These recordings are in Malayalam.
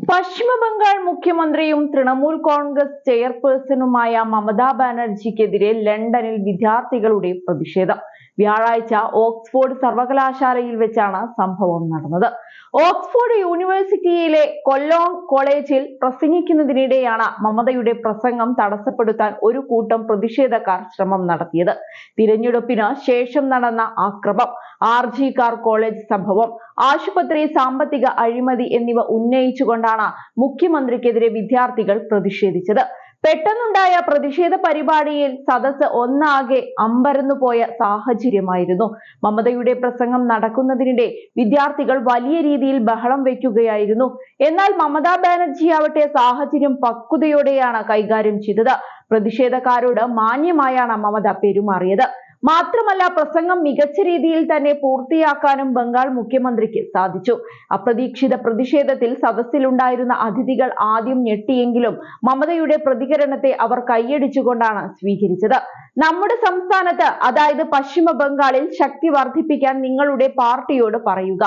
പശ്ചിമ ബംഗാൾ മുഖ്യമന്ത്രിയും തൃണമൂൽ കോൺഗ്രസ് ചെയർപേഴ്സണുമായ മമതാ ബാനർജിക്കെതിരെ ലണ്ടനിൽ വിദ്യാർത്ഥികളുടെ പ്രതിഷേധം. വ്യാഴാഴ്ച ഓക്സ്ഫോർഡ് സർവകലാശാലയിൽ വെച്ചാണ് സംഭവം നടന്നത്. ഓക്സ്ഫോർഡ് യൂണിവേഴ്സിറ്റിയിലെ കൊല്ലോങ് കോളേജിൽ പ്രസംഗിക്കുന്നതിനിടെയാണ് മമതയുടെ പ്രസംഗം തടസ്സപ്പെടുത്താൻ ഒരു കൂട്ടം പ്രതിഷേധക്കാർ ശ്രമം നടത്തിയത്. തിരഞ്ഞെടുപ്പിന് ശേഷം നടന്ന ആക്രമം, ആർജിക്കാർ കോളേജ് സംഭവം, ആശുപത്രി സാമ്പത്തിക അഴിമതി എന്നിവ ഉന്നയിച്ചുകൊണ്ടാണ് മുഖ്യമന്ത്രിക്കെതിരെ വിദ്യാർത്ഥികൾ പ്രതിഷേധിച്ചത്. പെട്ടെന്നുണ്ടായ പ്രതിഷേധ പരിപാടിയിൽ സദസ്സ് ഒന്നാകെ അമ്പരന്നുപോയ സാഹചര്യമായിരുന്നു. മമതയുടെ പ്രസംഗം നടക്കുന്നതിനിടെ വിദ്യാർത്ഥികൾ വലിയ രീതിയിൽ ബഹളം വയ്ക്കുകയായിരുന്നു. എന്നാൽ മമതാ ബാനർജി ആവട്ടെ സാഹചര്യം പക്വതയോടെയാണ് കൈകാര്യം ചെയ്തത്. പ്രതിഷേധക്കാരോട് മാന്യമായാണ് മമത പെരുമാറിയത്. മാത്രമല്ല, പ്രസംഗം മികച്ച രീതിയിൽ തന്നെ പൂർത്തിയാക്കാനും ബംഗാൾ മുഖ്യമന്ത്രിക്ക് സാധിച്ചു. അപ്രതീക്ഷിത പ്രതിഷേധത്തിൽ സദസ്സിലുണ്ടായിരുന്ന അതിഥികൾ ആദ്യം ഞെട്ടിയെങ്കിലും മമതയുടെ പ്രതികരണത്തെ അവർ കൈയടിച്ചുകൊണ്ടാണ് സ്വീകരിച്ചത്. നമ്മുടെ സംസ്ഥാനത്ത്, അതായത് പശ്ചിമ ബംഗാളിൽ ശക്തി വർദ്ധിപ്പിക്കാൻ നിങ്ങളുടെ പാർട്ടിയോട് പറയുക.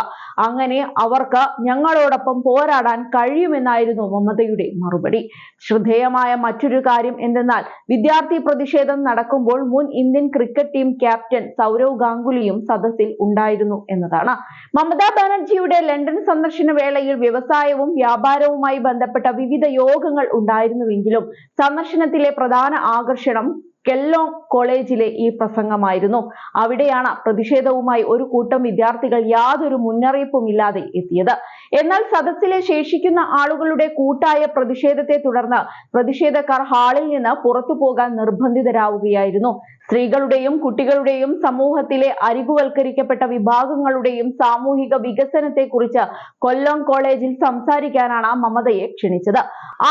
അങ്ങനെ അവർക്ക് ഞങ്ങളോടൊപ്പം പോരാടാൻ കഴിയുമെന്നായിരുന്നു മമതയുടെ മറുപടി. ശ്രദ്ധേയമായ മറ്റൊരു കാര്യം എന്തെന്നാൽ, വിദ്യാർത്ഥി പ്രതിഷേധം നടക്കുമ്പോൾ മുൻ Indian cricket team captain Sourav ഗാംഗുലിയും സദസ്സിൽ ഉണ്ടായിരുന്നു എന്നതാണ്. മമതാ ബാനർജിയുടെ ലണ്ടൻ സന്ദർശന വേളയിൽ വ്യവസായവും വ്യാപാരവുമായി ബന്ധപ്പെട്ട വിവിധ യോഗങ്ങൾ ഉണ്ടായിരുന്നുവെങ്കിലും സന്ദർശനത്തിലെ പ്രധാന ആകർഷണം കൊല്ലോങ് കോളേജിലെ ഈ പ്രസംഗമായിരുന്നു. അവിടെയാണ് പ്രതിഷേധവുമായി ഒരു കൂട്ടം വിദ്യാർത്ഥികൾ യാതൊരു മുന്നറിയിപ്പുമില്ലാതെ എത്തിയത്. എന്നാൽ സദസ്സിലെ ശേഷിക്കുന്ന ആളുകളുടെ കൂട്ടായ പ്രതിഷേധത്തെ തുടർന്ന് പ്രതിഷേധക്കാർ ഹാളിൽ നിന്ന് പുറത്തു പോകാൻ നിർബന്ധിതരാവുകയായിരുന്നു. സ്ത്രീകളുടെയും കുട്ടികളുടെയും സമൂഹത്തിലെ അരികുവൽക്കരിക്കപ്പെട്ട വിഭാഗങ്ങളുടെയും സാമൂഹിക വികസനത്തെക്കുറിച്ച് കൊല്ലോങ് കോളേജിൽ സംസാരിക്കാനാണ് മമതയെ ക്ഷണിച്ചത്.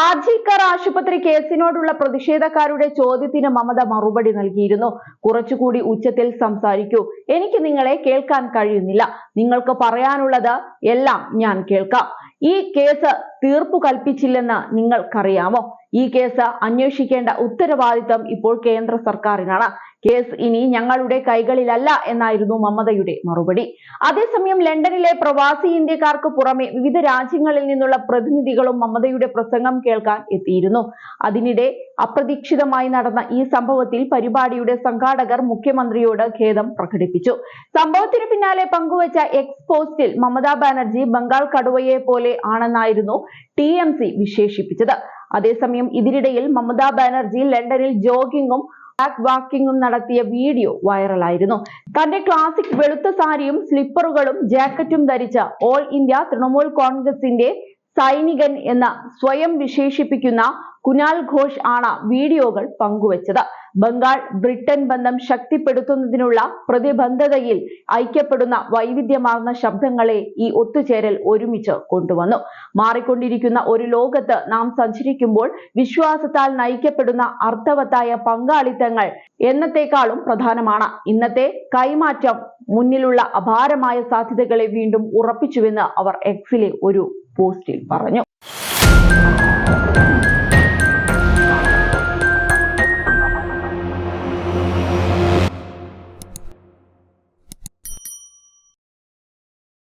ആർജിക്കർ ആശുപത്രി കേസിനോടുള്ള പ്രതിഷേധക്കാരുടെ ചോദ്യത്തിന് മമത മറുപടി നൽകിയിരുന്നു. കുറച്ചുകൂടി ഉച്ചത്തിൽ സംസാരിക്കൂ, എനിക്ക് നിങ്ങളെ കേൾക്കാൻ കഴിയുന്നില്ല. നിങ്ങൾക്ക് പറയാനുള്ളത് എല്ലാം ഞാൻ കേൾക്കാം. ഈ കേസ് തീർപ്പു കൽപ്പിച്ചില്ലെന്ന് നിങ്ങൾക്കറിയാമോ? ഈ കേസ് അന്വേഷിക്കേണ്ട ഉത്തരവാദിത്തം ഇപ്പോൾ കേന്ദ്ര സർക്കാരിനാണ്. കേസ് ഇനി ഞങ്ങളുടെ കൈകളിലല്ല എന്നായിരുന്നു മമതയുടെ മറുപടി. അതേസമയം ലണ്ടനിലെ പ്രവാസി ഇന്ത്യക്കാർക്ക് പുറമെ വിവിധ രാജ്യങ്ങളിൽ നിന്നുള്ള പ്രതിനിധികളും മമതയുടെ പ്രസംഗം കേൾക്കാൻ എത്തിയിരുന്നു. അതിനിടെ അപ്രതീക്ഷിതമായി നടന്ന ഈ സംഭവത്തിൽ പരിപാടിയുടെ സംഘാടകർ മുഖ്യമന്ത്രിയോട് ഖേദം പ്രകടിപ്പിച്ചു. സംഭവത്തിന് പിന്നാലെ പങ്കുവച്ച എക്സ് പോസ്റ്റിൽ മമതാ ബാനർജി ബംഗാൾ കടുവയെ പോലെ ആണെന്നായിരുന്നു TMC വിശേഷിപ്പിച്ചത്. അതേസമയം ഇതിനിടയിൽ മമതാ ബാനർജി ലണ്ടനിൽ ജോഗിങ്ങും വാക്കിങ്ങും നടത്തിയ വീഡിയോ വൈറലായിരുന്നു. തന്റെ ക്ലാസിക് വെളുത്ത സാരിയും സ്ലിപ്പറുകളും ജാക്കറ്റും ധരിച്ച ഓൾ ഇന്ത്യ തൃണമൂൽ കോൺഗ്രസിന്റെ സൈനികൻ എന്ന് സ്വയം വിശേഷിപ്പിക്കുന്ന കുനാൽ ഘോഷ് ആണ് വീഡിയോകൾ പങ്കുവച്ചത്. ബംഗാൾ ബ്രിട്ടൻ ബന്ധം ശക്തിപ്പെടുത്തുന്നതിനുള്ള പ്രതിബദ്ധതയിൽ ഐക്യപ്പെടുന്ന വൈവിധ്യമാർന്ന ശബ്ദങ്ങളെ ഈ ഒത്തുചേരൽ ഒരുമിച്ച് കൊണ്ടുവന്നു. മാറിക്കൊണ്ടിരിക്കുന്ന ഒരു ലോകത്ത് നാം സഞ്ചരിക്കുമ്പോൾ വിശ്വാസത്താൽ നയിക്കപ്പെടുന്ന അർത്ഥവത്തായ പങ്കാളിത്തങ്ങൾ എന്നത്തെക്കാളും പ്രധാനമാണ്. ഇന്നത്തെ കൈമാറ്റം മുന്നിലുള്ള അപാരമായ സാധ്യതകളെ വീണ്ടും ഉറപ്പിച്ചുവെന്ന് അവർ എക്സിലെ ഒരു പോസ്റ്റിൽ പറഞ്ഞു.